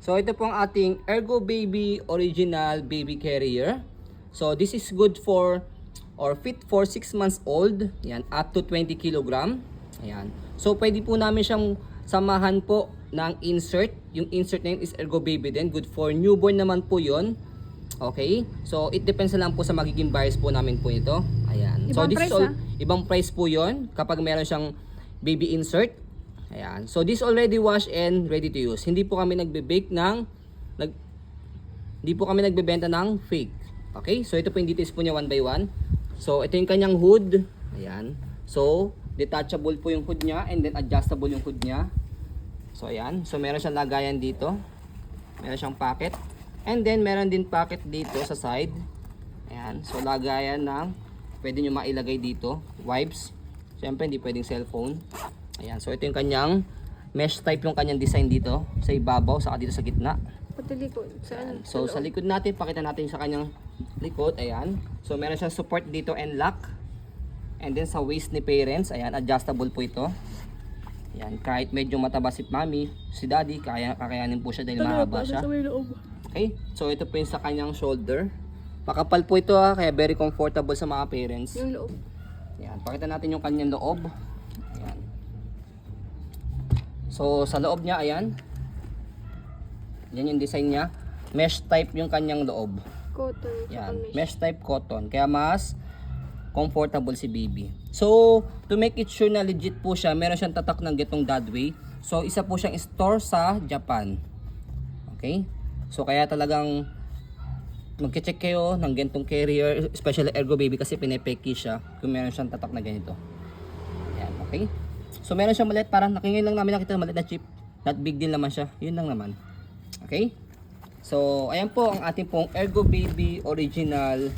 So ito po ang ating Ergo Baby Original Baby Carrier. So this is good for or fit for 6 months old. Yan, up to 20 kg. Ayan. So pwede po namin siyang samahan po ng insert. Yung insert na yun is Ergo Baby din. Good for newborn naman po yun. Okay? So it depends na lang po sa magiging buyers po namin po ito. Ayan. So Ibang this price, is all, ibang price po yun kapag meron siyang baby insert. Ayan. So this already washed and ready to use. Hindi po kami nagbe-bake ng hindi po kami nagbebenta ng fake. Okay? So ito po yung details po niya one by one. So ito yung kanyang hood. Ayan. So detachable po yung hood niya and then adjustable yung hood niya. So ayan. So meron siyang lagayan dito. Meron siyang pocket. And then meron din pocket dito sa side. Ayan. So lagayan ng pwede nyo mailagay dito. Wipes. Siyempre hindi pwedeng cellphone. Ayan, so ito yung kanyang mesh type yung kanyang design dito sa ibabaw, saka dito sa gitna. Pati likod. Saan? So sa likod natin, pakita natin sa kanyang likod, ayan. So meron siyang support dito and lock. And then sa waist ni parents, ayan, adjustable po ito. Ayan, kahit medyo mataba si mami, si daddy, kakayanin po siya dahil mahaba siya. Okay, so ito po yung sa kanyang shoulder. Makapal po ito kaya very comfortable sa mga parents. Yung loob. Ayan, pakita natin yung kanyang loob. Ayan. So sa loob niya, ayan. Yan yung design niya. Mesh type yung kanyang loob. Cotton. Yan, mesh type cotton. Kaya mas comfortable si baby. So, to make it sure na legit po siya, meron siyang tatak ng getong Dadway. So, isa po siyang store sa Japan. Okay? So, kaya talagang magche-check kayo ng gantong carrier, especially Ergo Baby kasi pinepeki siya kung meron siyang tatak na ganito. Yan, okay? So, meron siyang maliit, parang nakingin lang namin nakita maliit na chip. Not big deal naman siya. Yun lang naman. Okay? So, ayan po ang ating pong Ergo Baby Original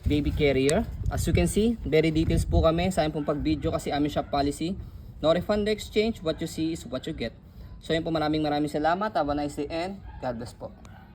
Baby Carrier. As you can see, very details po kami sa aming pong pag-video kasi aming shop policy. No refund, no exchange. What you see is what you get. So, ayan po, maraming salamat. Have a nice day and God bless po.